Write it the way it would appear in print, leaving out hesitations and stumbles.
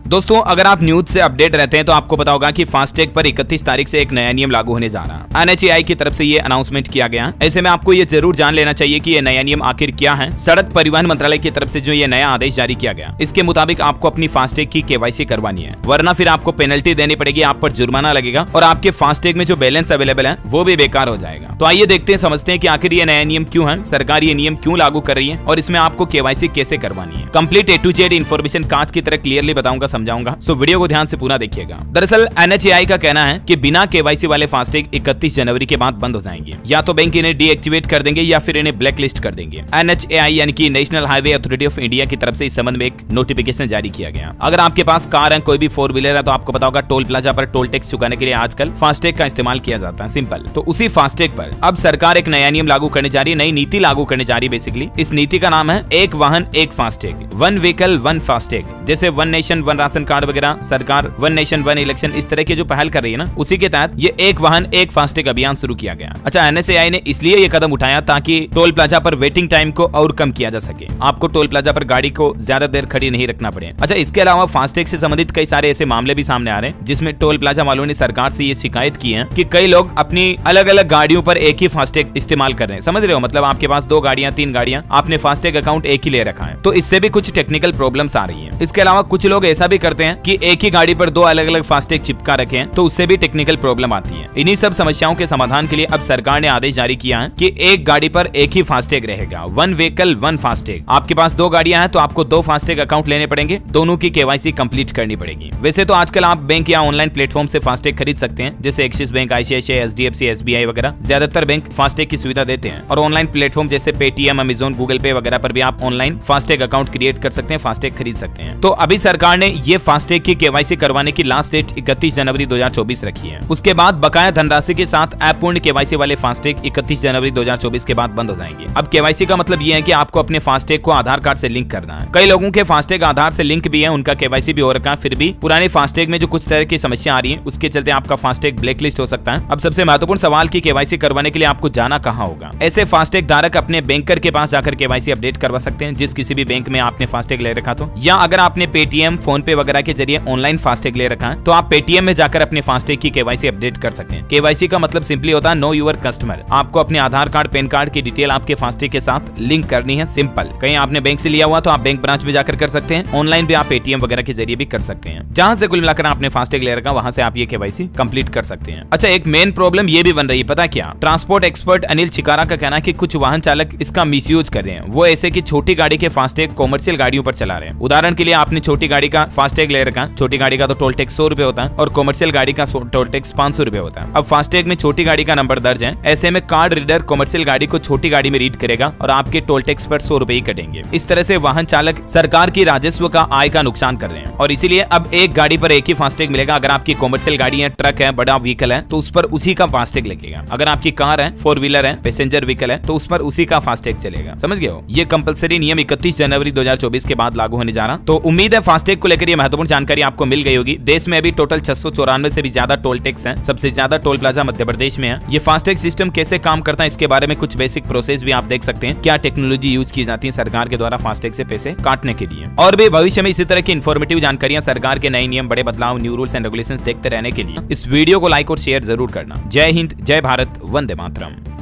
दोस्तों अगर आप न्यूज से अपडेट रहते हैं तो आपको पता होगा कि फास्टैग पर 31 तारीख से एक नया नियम लागू होने जा रहा है। NHAI की तरफ से ये अनाउंसमेंट किया गया। ऐसे में आपको ये जरूर जान लेना चाहिए कि ये नया नियम आखिर क्या है। सड़क परिवहन मंत्रालय की तरफ से जो ये नया आदेश जारी किया गया, इसके मुताबिक आपको अपनी फास्टैग की KYC करवानी है, वरना फिर आपको पेनल्टी देनी पड़ेगी, आप पर जुर्माना लगेगा और आपके फास्टैग में जो बैलेंस अवेलेबल है वो भी बेकार हो जाएगा। तो आइए देखते हैं, समझते हैं कि आखिर ये नया नियम क्यों है, सरकार ये नियम क्यों लागू कर रही है और इसमें आपको KYC कैसे करवानी है। Complete A to Z information कांच की तरह क्लियरली बताऊंगा, समझाऊंगा, सो वीडियो को ध्यान से पूरा देखिएगा। दरअसल NHAI का कहना है कि बिना KYC वाले फास्टैग 31 जनवरी के बाद बंद हो जाएंगे। या तो बैंक इन्हें डीएक्टिवेट कर देंगे या फिर इन्हें ब्लैक लिस्ट कर देंगे। NHAI यानी कि national highway authority of India की तरफ से इस संबंध में एक नोटिफिकेशन जारी किया गया। अगर आपके पास कार है, कोई भी 4 व्हीलर है, तो आपको पता होगा टोल प्लाजा पर टोल टैक्स चुकाने के लिए आजकल फास्टैग का इस्तेमाल किया जाता है, सिंपल। तो उसी फास्टैग पर अब सरकार एक नया नियम लागू करने जा रही है, नई नीति लागू करने जा रही है। बेसिकली इस नीति का नाम है एक वाहन एक FASTag, one vehicle one FASTag. जैसे one nation one ration card वगैरह सरकार वन नेशन वन इलेक्शन इस तरह के जो पहल कर रही है ना, उसी के तहत ये एक वाहन एक फास्टैग अभियान शुरू किया गया। अच्छा, NHAI ने इसलिए ये कदम उठाया ताकि टोल प्लाजा पर वेटिंग टाइम को और कम किया जा सके, आपको टोल प्लाजा पर गाड़ी को ज्यादा देर खड़ी नहीं रखना पड़े। अच्छा, इसके अलावा फास्टैग से संबंधित कई सारे ऐसे मामले भी सामने आ रहे हैं जिसमें टोल प्लाजा वालों ने सरकार से ये शिकायत की है कि कई लोग अपनी अलग अलग गाड़ियों पर एक ही फास्टैग इस्तेमाल कर रहे हैं। समझ रहे हो, मतलब आपके पास 2 गाड़ियां 3 गाड़ियां, आपने फास्टैग अकाउंट एक ही ले रखा है, तो इससे भी कुछ टेक्निकल प्रॉब्लम्स आ रही है। इसके अलावा कुछ लोग ऐसा भी करते हैं कि एक ही गाड़ी पर 2 अलग अलग फास्टैग चिपका रखे हैं, तो उससे भी टेक्निकल प्रॉब्लम आती है। इन्हीं सब समस्याओं के समाधान के लिए अब सरकार ने आदेश जारी किया है कि एक गाड़ी पर एक ही फास्टैग रहेगा, वन व्हीकल वन फास्टैग। आपके पास 2 गाड़ियां हैं तो आपको 2 फास्टैग अकाउंट लेने पड़ेंगे, दोनों की KYC कंप्लीट करनी पड़ेगी। वैसे तो आजकल आप बैंक या ऑनलाइन प्लेटफॉर्म से फास्टैग खरीद सकते हैं, जैसे axis bank, ICICI, HDFC, SBI वगैरह। ज्यादातर बैंक फास्टैग की सुविधा देते हैं और ऑनलाइन प्लेटफॉर्म जैसे पेटीएम, अमेजोन, गूगल पे वगैरह पर भी आप ऑनलाइन फास्टैग अकाउंट क्रिएट कर सकते हैं, फास्टैग खरीद सकते हैं। तो अभी सरकार ने ये फास्टैग की KYC करवाने की लास्ट डेट 31 जनवरी 2024 रखी है। उसके बाद बकाया धनराशि के साथ अपूर्ण KYC वाले फास्टैग 31 जनवरी 2024 के बाद बंद हो जाएंगे। अब KYC का मतलब ये है कि आपको अपने फास्टैग को आधार कार्ड से लिंक करना है। कई लोगों के फास्टैग आधार से लिंक भी है, उनका KYC भी हो रखा है, फिर भी पुराने फास्टैग में जो कुछ तरह की समस्या आ रही है उसके चलते आपका फास्टैग ब्लैकलिस्ट हो सकता है। अब सबसे महत्वपूर्ण सवाल की KYC करवाने के लिए आपको जाना कहाँ होगा। ऐसे फास्टैग धारक अपने बैंकर के पास जाकर KYC अपडेट करवा सकते हैं, जिस किसी भी बैंक में आपने फास्टैग ले रखा तो, या अगर आपने पेटीएम, फोन पे वगैरह के जरिए ऑनलाइन फास्टैग ले रखा है तो आप पेटीएम में जाकर अपने फास्टैग की KYC अपडेट कर सकते हैं। KYC का मतलब सिंपली होता है नो यूर कस्टमर। आपको अपने आधार कार्ड, पैन कार्ड की डिटेल आपके फास्टैग के साथ लिंक करनी है, सिंपल। कहीं आपने बैंक से लिया हुआ तो आप बैंक ब्रांच में जाकर कर सकते हैं, ऑनलाइन भी आप पेटीएम वगैरह के जरिए भी कर सकते हैं। जहां से कुल मिलाकर आपने फास्टैग ले रखा वहां से आप ये KYC कंप्लीट कर सकते हैं। अच्छा, एक मेन प्रॉब्लम ये भी बन रही है, पता क्या? ट्रांसपोर्ट एक्सपर्ट अनिल चिकारा का कहना है कि कुछ वाहन चालक इसका मिसयूज कर रहे हैं। वो ऐसे कि छोटी गाड़ी के फास्टैग कॉमर्शियल गाड़ियों पर चला रहे हैं। उदाहरण के लिए आपने छोटी गाड़ी का फास्टैग ले रखा, छोटी गाड़ी का तो टोल टैक्स 100 रुपए होता है और कॉमर्शियल गाड़ी का टोल टैक्स 500 रुपए होता है। अब फास्टैग में छोटी गाड़ी का नंबर दर्ज है, ऐसे में कार्ड रीडर कॉमर्शियल गाड़ी को छोटी गाड़ी में रीड करेगा और आपके टोल टैक्स पर 100 रुपए ही कटेंगे। इस तरह से वाहन चालक सरकार की राजस्व का आय का नुकसान कर रहे हैं और इसीलिए अब एक गाड़ी पर एक ही फास्टैग मिलेगा। अगर आपकी कॉमर्शियल गाड़ी है, ट्रक है, बड़ा व्हीकल है तो उस पर उसी का फास्टैग लगेगा। अगर आपकी कार है, 4 व्हीलर है, पैसेंजर व्हीकल है तो उस पर उसी का फास्टैग चलेगा। समझ गए हो? ये कंपलसरी नियम 31 जनवरी 2024 के बाद लागू होने जा रहा। तो उम्मीद है फास्टैग को लेकर ये महत्वपूर्ण जानकारी आपको मिल गई होगी। देश में अभी टोटल 694 से भी ज्यादा टोल टैक्स है, सबसे ज्यादा टोल प्लाजा मध्य प्रदेश में है। ये फास्टैग सिस्टम कैसे काम करता है इसके बारे में कुछ बेसिक प्रोसेस भी आप देख सकते हैं, क्या टेक्नोलॉजी यूज की जाती है सरकार के द्वारा फास्टैग से पैसे काटने के लिए। और भी भविष्य में इसी तरह की इन्फॉर्मेटिव जानकारियां, सरकार के नए नियम, बड़े बदलाव, न्यू रूल्स एंड रेगुलेशंस देखते रहने के लिए इस वीडियो को लाइक और शेयर जरूर करना। जय हिंद, जय भारत, वंदे मातरम।